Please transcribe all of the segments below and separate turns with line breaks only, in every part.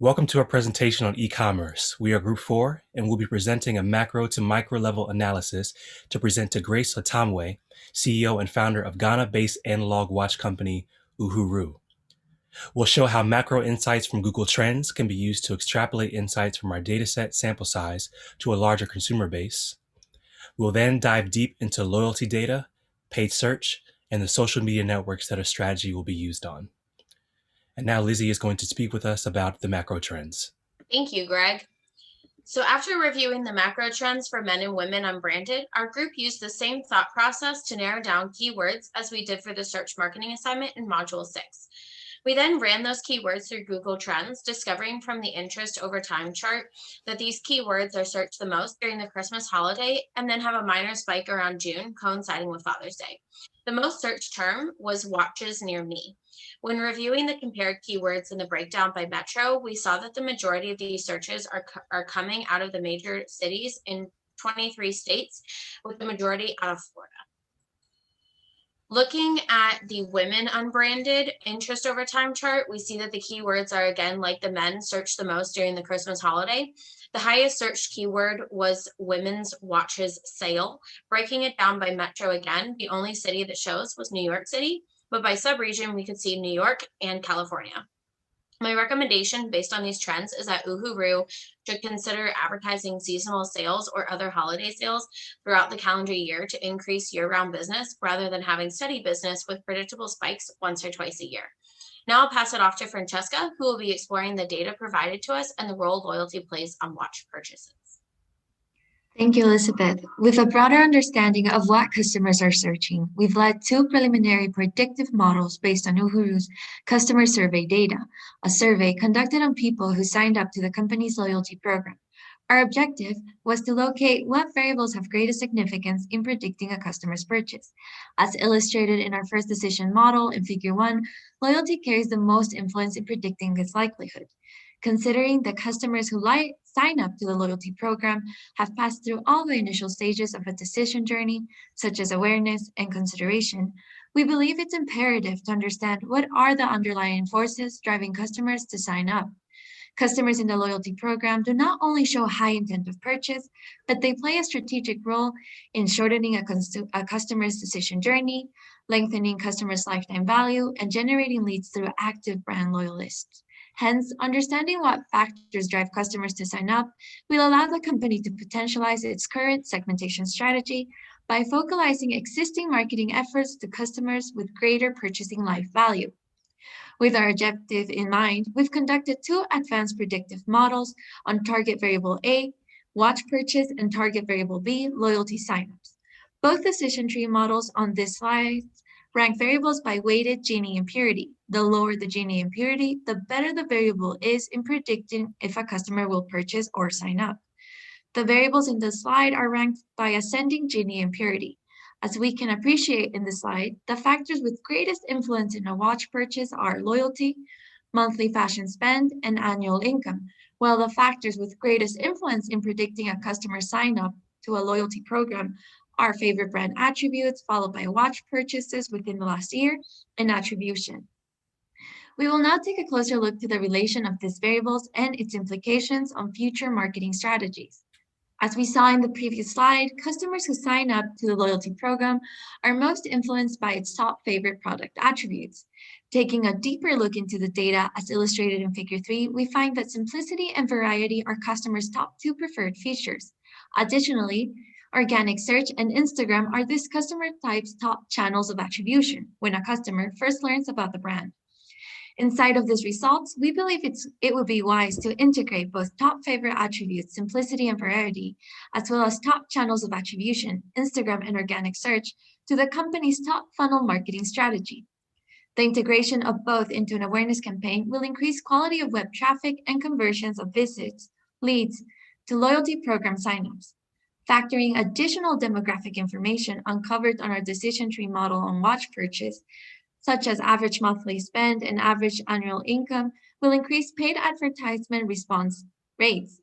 Welcome to our presentation on e-commerce. We are Group 4, and we'll be presenting a macro to micro level analysis to present to Grace Latamwe, CEO and founder of Ghana-based analog watch company Uhuru. We'll show how macro insights from Google Trends can be used to extrapolate insights from our dataset sample size to a larger consumer base. We'll then dive deep into loyalty data, paid search, and the social media networks that our strategy will be used on. And now Lizzie is going to speak with us about the macro trends.
Thank you, Greg. So after reviewing the macro trends for men and women unbranded, our group used the same thought process to narrow down keywords as we did for the search marketing assignment in Module 6. We then ran those keywords through Google Trends, discovering from the interest over time chart that these keywords are searched the most during the Christmas holiday and then have a minor spike around June, coinciding with Father's Day. The most searched term was watches near me. When reviewing the compared keywords in the breakdown by metro, we saw that the majority of these searches are coming out of the major cities in 23 states, with the majority out of Florida. Looking at the women unbranded interest over time chart, we see that the keywords are again like the men searched the most during the Christmas holiday. The highest searched keyword was women's watches sale. Breaking it down by metro again, the only city that shows was New York City, but by sub-region, we could see New York and California. My recommendation based on these trends is that Uhuru should consider advertising seasonal sales or other holiday sales throughout the calendar year to increase year-round business rather than having steady business with predictable spikes once or twice a year. Now I'll pass it off to Francesca, who will be exploring the data provided to us and the role loyalty plays on watch purchases.
Thank you, Elizabeth. With a broader understanding of what customers are searching, we've led two preliminary predictive models based on Uhuru's customer survey data, a survey conducted on people who signed up to the company's loyalty program. Our objective was to locate what variables have greatest significance in predicting a customer's purchase. As illustrated in our first decision model in Figure 1, loyalty carries the most influence in predicting this likelihood. Considering that customers who sign up to the loyalty program have passed through all the initial stages of a decision journey, such as awareness and consideration, we believe it's imperative to understand what are the underlying forces driving customers to sign up. Customers in the loyalty program do not only show high intent of purchase, but they play a strategic role in shortening a customer's decision journey, lengthening customers' lifetime value, and generating leads through active brand loyalists. Hence, understanding what factors drive customers to sign up will allow the company to potentialize its current segmentation strategy by focalizing existing marketing efforts to customers with greater purchasing life value. With our objective in mind, we've conducted two advanced predictive models on target variable A, watch purchase, and target variable B, loyalty signups. Both decision tree models on this slide rank variables by weighted Gini impurity. The lower the Gini impurity, the better the variable is in predicting if a customer will purchase or sign up. The variables in the slide are ranked by ascending Gini impurity. As we can appreciate in the slide, the factors with greatest influence in a watch purchase are loyalty, monthly fashion spend, and annual income, while the factors with greatest influence in predicting a customer sign up to a loyalty program are favorite brand attributes, followed by watch purchases within the last year, and attribution. We will now take a closer look to the relation of these variables and its implications on future marketing strategies. As we saw in the previous slide, customers who sign up to the loyalty program are most influenced by its top favorite product attributes. Taking a deeper look into the data as illustrated in Figure 3, we find that simplicity and variety are customers' top two preferred features. Additionally, organic search and Instagram are this customer type's top channels of attribution when a customer first learns about the brand. Inside of these results, we believe it would be wise to integrate both top favorite attributes, simplicity and variety, as well as top channels of attribution, Instagram and organic search, to the company's top funnel marketing strategy. The integration of both into an awareness campaign will increase quality of web traffic and conversions of visits, leads, to loyalty program signups. Factoring additional demographic information uncovered on our decision tree model on watch purchase, such as average monthly spend and average annual income, will increase paid advertisement response rates.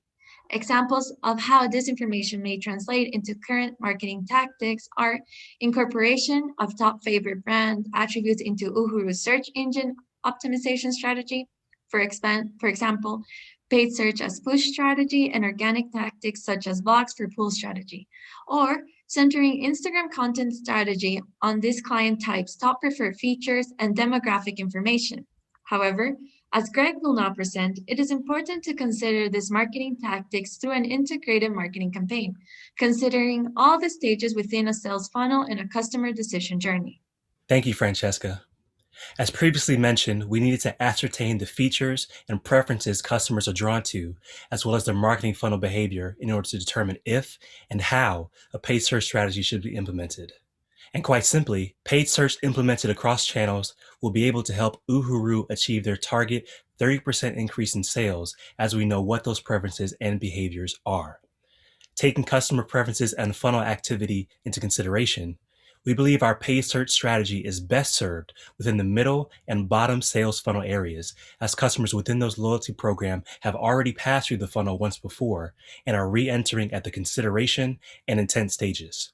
Examples of how this information may translate into current marketing tactics are incorporation of top favorite brand attributes into Uhuru's search engine optimization strategy, For example, paid search as push strategy and organic tactics such as blogs for pull strategy, or centering Instagram content strategy on this client type's top preferred features and demographic information. However, as Greg will now present, it is important to consider these marketing tactics through an integrated marketing campaign, considering all the stages within a sales funnel and a customer decision journey.
Thank you, Francesca. As previously mentioned, we needed to ascertain the features and preferences customers are drawn to, as well as their marketing funnel behavior in order to determine if and how a paid search strategy should be implemented. And quite simply, paid search implemented across channels will be able to help Uhuru achieve their target 30% increase in sales, as we know what those preferences and behaviors are. Taking customer preferences and funnel activity into consideration, we believe our paid search strategy is best served within the middle and bottom sales funnel areas, as customers within those loyalty programs have already passed through the funnel once before and are re-entering at the consideration and intent stages.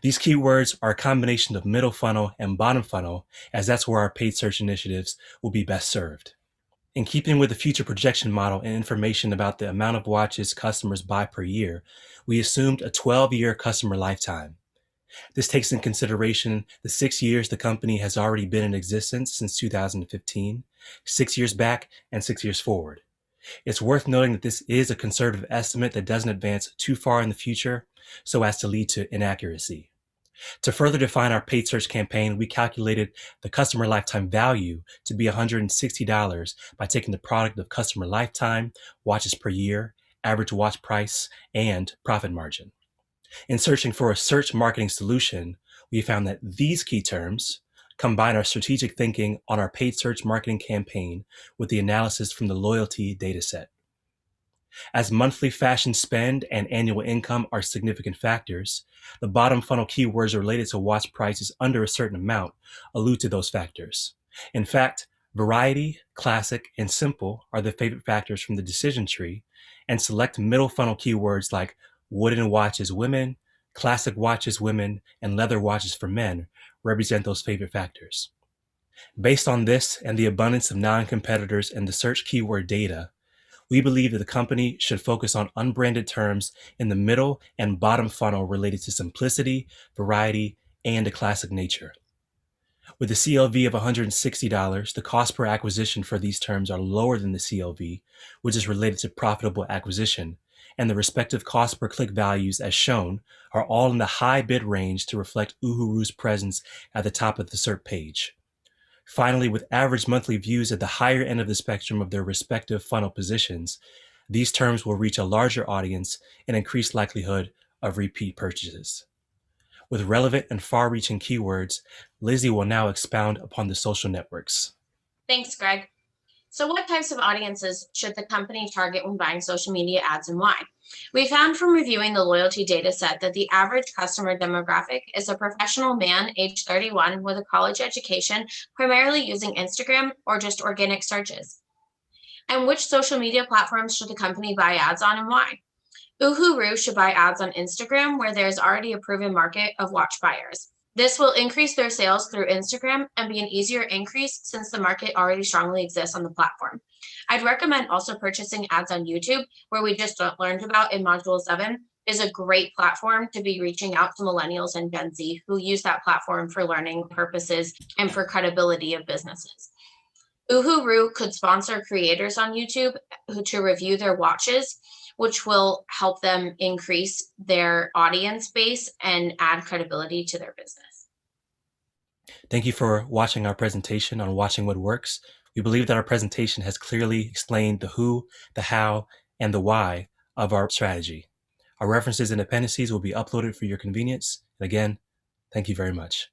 These keywords are a combination of middle funnel and bottom funnel, as that's where our paid search initiatives will be best served. In keeping with the future projection model and information about the amount of watches customers buy per year, we assumed a 12-year customer lifetime. This takes into consideration the 6 years the company has already been in existence since 2015, 6 years back, and 6 years forward. It's worth noting that this is a conservative estimate that doesn't advance too far in the future so as to lead to inaccuracy. To further define our paid search campaign, we calculated the customer lifetime value to be $160 by taking the product of customer lifetime, watches per year, average watch price, and profit margin. In searching for a search marketing solution, we found that these key terms combine our strategic thinking on our paid search marketing campaign with the analysis from the loyalty dataset. As monthly fashion spend and annual income are significant factors, the bottom funnel keywords related to watch prices under a certain amount allude to those factors. In fact, variety, classic, and simple are the favorite factors from the decision tree, and select middle funnel keywords like wooden watches women, classic watches women, and leather watches for men represent those favorite factors. Based on this and the abundance of non-competitors in the search keyword data, we believe that the company should focus on unbranded terms in the middle and bottom funnel related to simplicity, variety, and a classic nature. With a CLV of $160, the cost per acquisition for these terms are lower than the CLV, which is related to profitable acquisition, and the respective cost per click values as shown are all in the high bid range to reflect Uhuru's presence at the top of the SERP page. Finally, with average monthly views at the higher end of the spectrum of their respective funnel positions, these terms will reach a larger audience and increase likelihood of repeat purchases. With relevant and far-reaching keywords, Lizzie will now expound upon the social networks.
Thanks, Greg. So what types of audiences should the company target when buying social media ads and why? We found from reviewing the loyalty data set that the average customer demographic is a professional man age 31 with a college education, primarily using Instagram or just organic searches. And which social media platforms should the company buy ads on and why? Uhuru should buy ads on Instagram, where there's already a proven market of watch buyers. This will increase their sales through Instagram and be an easier increase since the market already strongly exists on the platform. I'd recommend also purchasing ads on YouTube, where we just learned about in Module 7, is a great platform to be reaching out to millennials and Gen Z who use that platform for learning purposes and for credibility of businesses. Uhuru could sponsor creators on YouTube to review their watches, which will help them increase their audience base and add credibility to their business.
Thank you for watching our presentation on Watching What Works. We believe that our presentation has clearly explained the who, the how, and the why of our strategy. Our references and appendices will be uploaded for your convenience. And again, thank you very much.